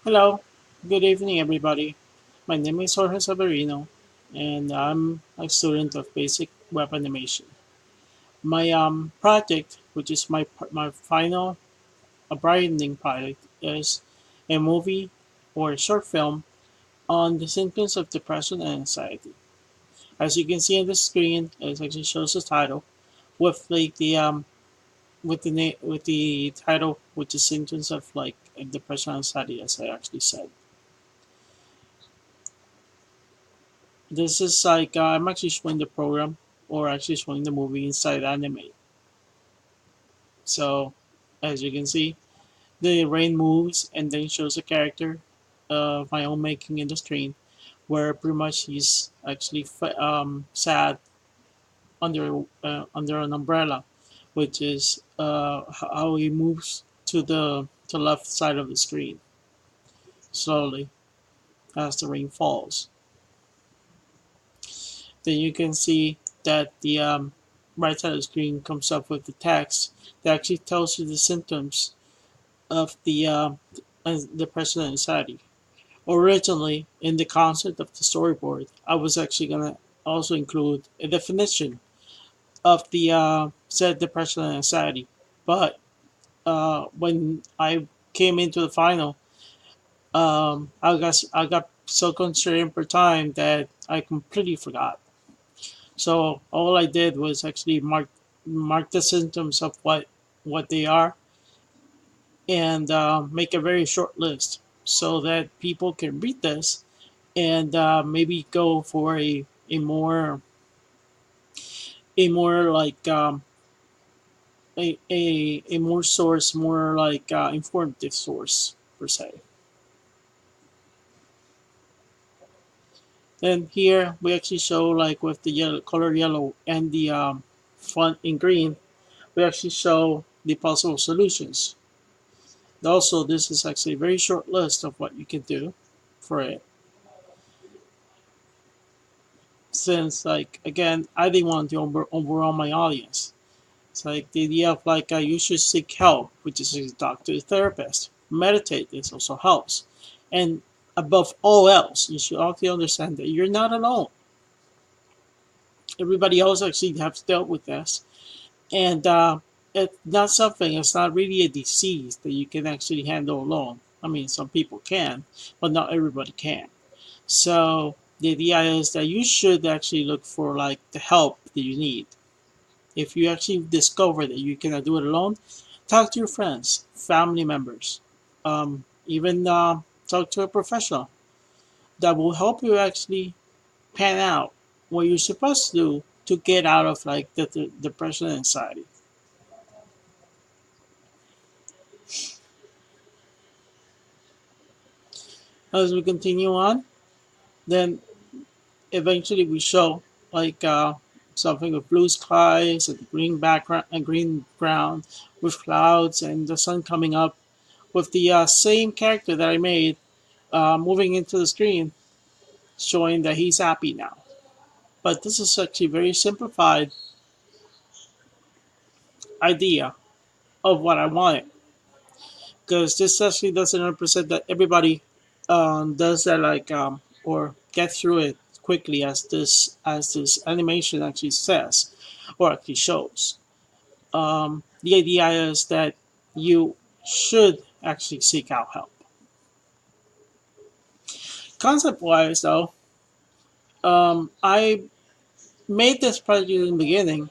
Hello, good evening, everybody. My name is Jorge Severino, and I'm a student of Basic Web Animation. My project, which is my final brightening project, is a movie or a short film on the symptoms of depression and anxiety. As you can see on the screen, it actually shows the title with like the with the title, which is symptoms of like depression and anxiety, as I actually said. This is like I'm actually showing the program or actually showing the movie inside Animate. So as you can see, the rain moves and then shows a character of my own making in the screen, where pretty much he's actually sad under an umbrella, which is how he moves to left side of the screen slowly as the rain falls. Then you can see that the right side of the screen comes up with the text that actually tells you the symptoms of the depression and anxiety. Originally, in the concept of the storyboard, I was actually gonna also include a definition of the said depression and anxiety, but when I came into the final, I got so constrained for time that I completely forgot. So all I did was actually mark the symptoms of what they are and make a very short list so that people can read this and maybe go for a more like a more source more like informative source per se. And here we actually show like with the yellow color yellow and the font in green, we actually show the possible solutions. Also, this is actually a very short list of what you can do for it. Since, like, again, I didn't want to overwhelm my audience. It's like the idea of like you should seek help, which is a doctor, therapist. Meditate. This also helps, and above all else, you should also understand that you're not alone. Everybody else actually has dealt with this, and it's not something. It's not really a disease that you can actually handle alone. I mean, some people can, but not everybody can. So the idea is that you should actually look for like the help that you need. If you actually discover that you cannot do it alone, talk to your friends, family members, even talk to a professional that will help you actually pan out what you're supposed to do to get out of like the depression and anxiety. As we continue on, then eventually we show like something with blue skies and green background and green ground with clouds and the sun coming up with the same character that I made moving into the screen, showing that he's happy now. But this is actually a very simplified idea of what I wanted because this actually doesn't represent that everybody does that like or get through it quickly as this animation actually says or actually shows. The idea is that you should actually seek out help. Concept wise, though, I made this project in the beginning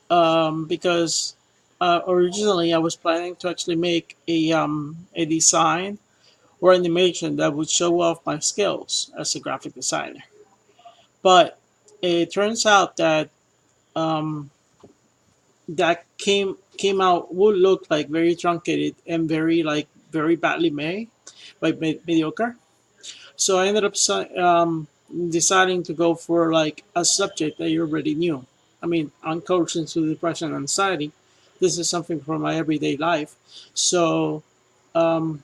because originally I was planning to actually make a design or animation that would show off my skills as a graphic designer. But it turns out that um, that came out would look like very truncated and very badly made, like mediocre. So I ended up deciding to go for like a subject that you already knew. I mean, on coaching to depression and anxiety, this is something from my everyday life. So um,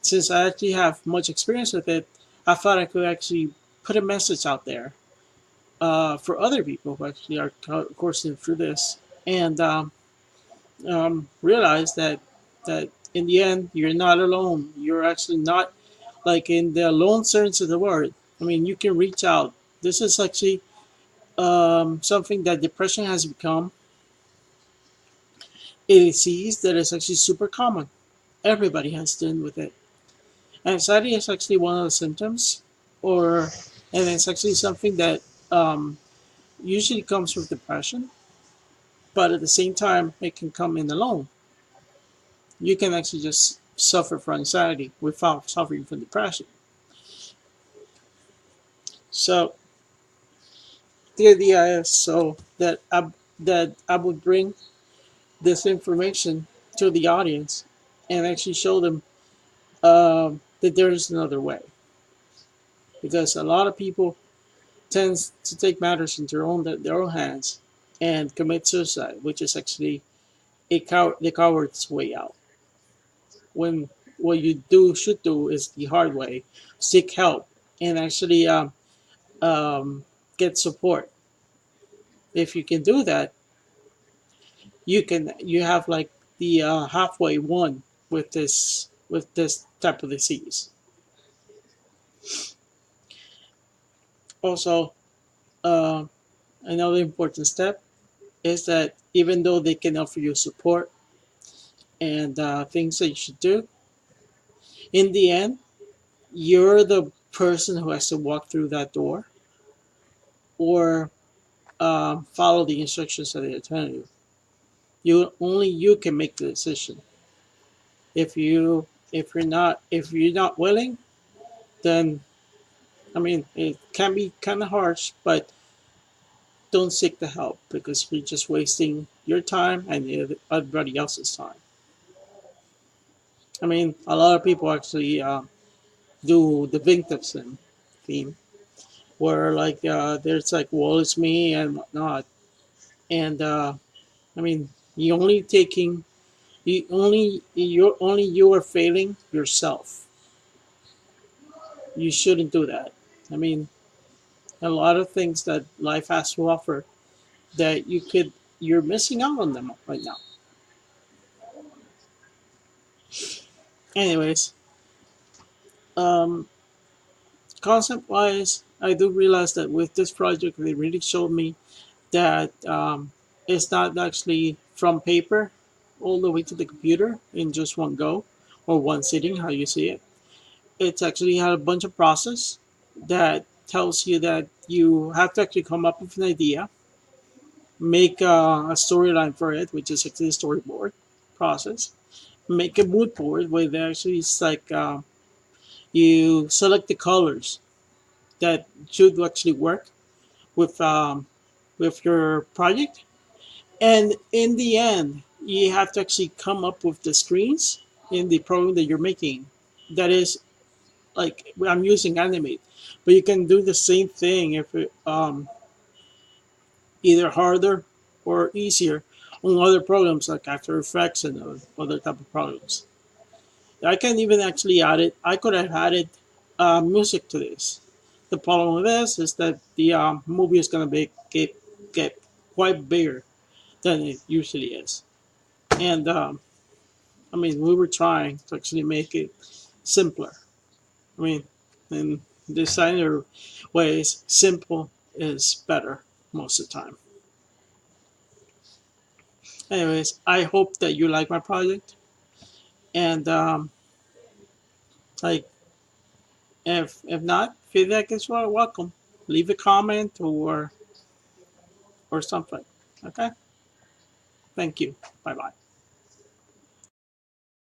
since I actually have much experience with it, I thought I could actually put a message out there for other people who actually are coursing through this and realize that in the end, you're not alone. You're actually not like in the lone sense of the word. I mean, you can reach out. This is actually something that depression has become a disease that is actually super common. Everybody has to deal with it. Anxiety is actually one of the symptoms, or and it's actually something that um, usually comes with depression, but at the same time, it can come in alone. You can actually just suffer from anxiety without suffering from depression. So the idea is that I would bring this information to the audience and actually show them that there is another way. Because a lot of people tend to take matters into their own hands and commit suicide, which is actually the coward's way out. When what you do should do is the hard way, seek help and actually um, get support. If you can do that, you have like the halfway won with this type of disease. Also, uh, another important step is that even though they can offer you support and things that you should do, in the end, you're the person who has to walk through that door or follow the instructions that they're telling you. You can make the decision. If you're not willing, then I mean it can be kind of harsh, but don't seek the help because you're just wasting your time and everybody else's time. I mean, a lot of people actually do the victim theme, where like there's like woe is me and whatnot, and I mean you are failing yourself. You shouldn't do that. I mean, a lot of things that life has to offer that you're missing out on them right now. Anyways, um, concept wise, I do realize that with this project, they really showed me that it's not actually from paper all the way to the computer in just one go or one sitting, how you see it. It's actually had a bunch of process that tells you that you have to actually come up with an idea, make a storyline for it, which is actually a storyboard process, make a mood board where they actually it's like you select the colors that should actually work with your project. And in the end, you have to actually come up with the screens in the program that you're making. That is like I'm using Animate, but you can do the same thing if either harder or easier on other programs like After Effects and other type of programs. I can even actually add it. I could have added music to this. The problem with this is that the movie is going to get quite bigger than it usually is. And I mean, we were trying to actually make it simpler. I mean, in designer ways, simple is better most of the time. Anyways, I hope that you like my project, and like if not, feedback is welcome. Leave a comment or something. Okay, thank you. Bye bye.